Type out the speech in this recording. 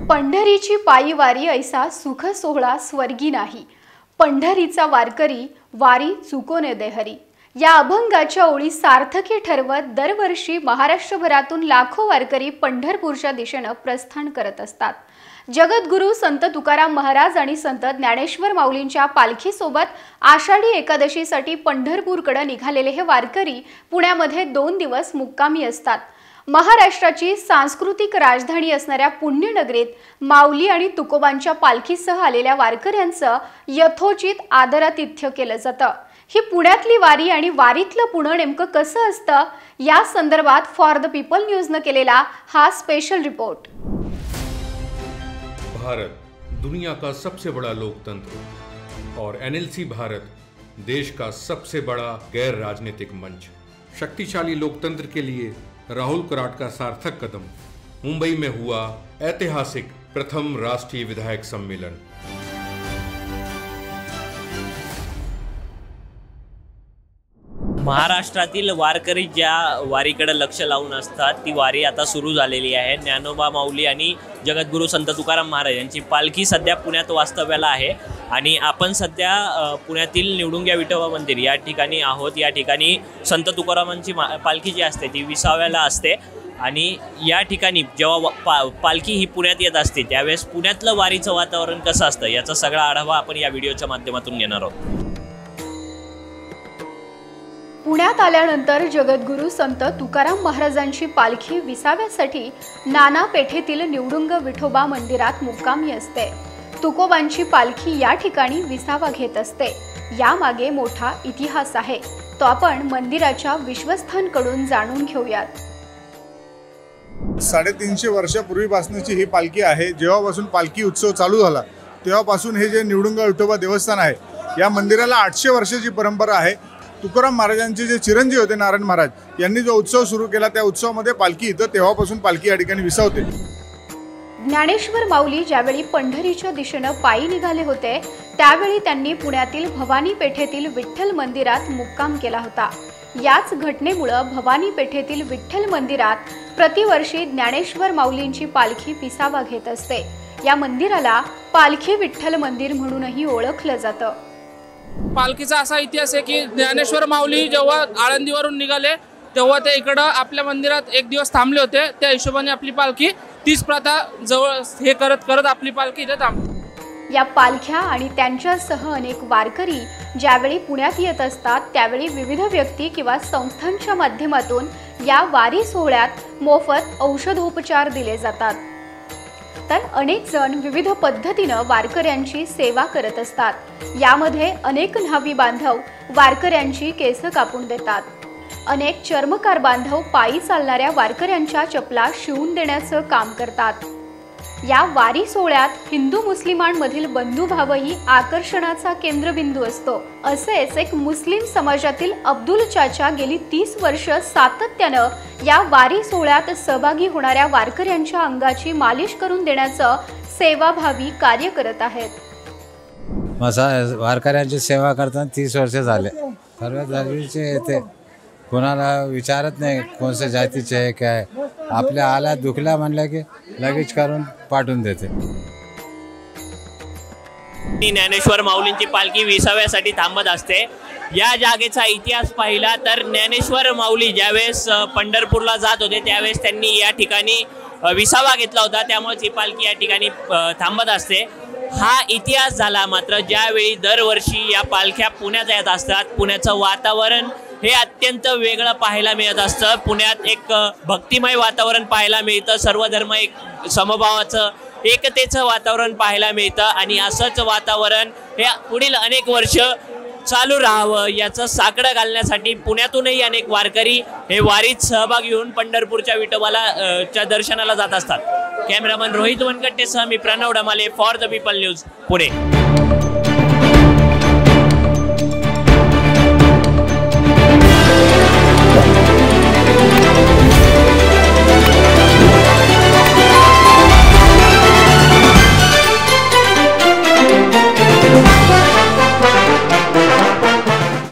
पंढरीची पायी वारी ऐसा सुख सोहळा स्वर्गी नाही। पंढरीचा वारकरी वारी चुकोने देहरी। या अभंगाच्या ओळी सार्थकी ठरवत दरवर्षी महाराष्ट्रभरातून लाखो वारकरी पंढरपूरच्या दिशेने प्रस्थान करत असतात। जगद्गुरु संत तुकाराम महाराज आणि संत ज्ञानेश्वर माऊलींच्या पालखीसोबत आषाढी एकादशीसाठी पंढरपूरकडे निघालेले हे वारकरी पुण्यामध्ये 2 दिवस मुक्कामी असतात। महाराष्ट्राची सांस्कृतिक राजधानी असणाऱ्या पुण्यनगरीत माऊली आणि तुकोबांच्या पालखीसह आलेल्या वारकऱ्यांचं यथोचित आदरातिथ्य केलं जातं। ही पुण्यातली वारी आणि वारीतलं पुणे नेमकं कसं असतं या संदर्भात फॉर द पीपल न्यूजने केलेला हा स्पेशल रिपोर्ट। भारत दुनिया का सबसे बड़ा लोकतंत्र और एनएलसी भारत देश का सबसे बड़ा गैर राजनीतिक मंच। शक्तिशाली लोकतंत्र के लिए राहुल कराट का सार्थक कदम। मुंबई में हुआ ऐतिहासिक प्रथम राष्ट्रीय विधायक सम्मेलन। महाराष्ट्रातील वारकरी ज्या वारीकडे लक्ष लावून असतात ती वारी आता सुरू झालेली आहे। ज्ञानोबा माऊली आणि जगद्गुरू संत तुकाराम महाराज यांची पालखी सध्या पुण्यात वास्तव्याला आहे आणि आपण सध्या पुण्यातील निवडुंग्या विठोबा मंदिर या ठिकाणी आहोत। या ठिकाणी संत तुकारामांची पालखी जी असते ती विसाव्याला असते आणि या ठिकाणी जेव्हा पालखी ही पुण्यात येत असते त्यावेळेस पुण्यातलं वारीचं वातावरण कसं असतं याचा सगळा आढावा आपण या व्हिडिओच्या माध्यमातून घेणार आहोत। पुण्यात आल्यानंतर जगद्गुरू संत तुकाराम महाराजांची पालखी विसाव्यासाठी नाना पेठेतील निवडुंग विठोबा मंदिरात मुक्कामी असते। तुकोबांची पालखी या ठिकाणी विसावा घेत असते। यामागे मोठा इतिहास आहे, तो आपण मंदिराच्या विश्वस्थांकडून जाणून घेऊयात। 350 वर्षापूर्वीपासूनची ही पालखी आहे। जेव्हापासून पालखी उत्सव चालू झाला तेव्हापासून हे जे निवडुंग विठोबा देवस्थान आहे या मंदिराला 800 वर्षाची परंपरा आहे। तुकाराम महाराजांचे जे चिरंजीव होते नारायण महाराज यांनी जो उत्सव सुरू केला त्या उत्सवामध्ये पालखी इथं तेव्हापासून पालखी या ठिकाणी विसावते। ज्ञानेश्वर माऊली ज्यावेळी पंढरीच्या दिशेने पायी निघाले होते त्यावेळी त्यांनी पुण्यातील भवानी पेठेतील विठ्ठल मंदिरात मुक्काम केला होता। याच घटनेमुळे भवानी पेठेतील विठ्ठल मंदिरात प्रतिवर्षी ज्ञानेश्वर माऊलींची पालखी विसावा घेत असते। या मंदिराला पालखी विठ्ठल मंदिर म्हणूनही ओळखलं जातं। पालखीचा असा इतिहास आहे की ज्ञानेश्वर माऊली जेव्हा आळंदीवरून निघाले तेव्हा ते इकडं आपल्या मंदिरात 1 दिवस थांबले होते। त्या हिशोबाने आपली पालखी तीच प्रथा जवळ हे करत करत आपली पालखी इथे थांबली। या पालख्या आणि त्यांच्यासह अनेक वारकरी ज्यावेळी पुण्यात येत असतात त्यावेळी विविध व्यक्ती किंवा संस्थांच्या माध्यमातून या वारी सोहळ्यात मोफत औषधोपचार दिले जातात। तर अनेक जण विविध पद्धतीने वारकऱ्यांची सेवा करत असतात। यामध्ये अनेक न्हावी बांधव वारकऱ्यांची केस कापून देतात। अनेक चर्मकार बांधव पायी चालणाऱ्या वारकऱ्यांच्या चपला शिवून देण्याचं काम करतात। या वारी सोहळ्यात हिंदू मुस्लिमांमधील बंधुभावही आकर्षणाचा केंद्रबिंदू असतो। असेच एक मुस्लिम समाजातील अब्दुल चाचा गेली 30 वर्ष सातत्यानं या वारी सोहळ्यात सहभागी होणाऱ्या वारकऱ्यांच्या अंगाची मालिश करून देण्याचं सेवाभावी कार्य करत आहेत। वारकऱ्यांची सेवा करताना 30 वर्ष झाले। सर्व धर्मीचे येते, कोणाला विचारत नाही कोणत्या जातीचे आहे काय। आपल्या आला दुखला म्हणलं की लगेच करून पाठवून देते। ज्ञानेश्वर माऊलींची पालखी विसाव्यासाठी थांबत असते। या जागेचा इतिहास पाहिला तर ज्ञानेश्वर माऊली ज्यावेळेस पंढरपूरला जात होते त्यावेळेस त्यांनी या ठिकाणी विसावा घेतला होता, त्यामुळे ही पालखी या ठिकाणी थांबत असते। हा इतिहास झाला। मात्र ज्यावेळी दरवर्षी या पालख्या पुण्यात येत असतात पुण्याचं वातावरण हे अत्यंत वेगळं पाहायला मिळत असतं। पुण्यात एक भक्तिमय वातावरण पाहायला मिळतं, सर्व धर्म एक समभावाचं एकतेचं वातावरण पाहायला मिळतं आणि असंच वातावरण हे पुढील अनेक वर्ष चालू राहावं याचं साकडं घालण्यासाठी पुण्यातूनही अनेक वारकरी हे वारीत सहभागी होऊन पंढरपूरच्या विठोबाला च्या दर्शनाला जात असतात। कॅमेरामन रोहित वनकट्टेसह मी Pranav Damale for the People News Pune.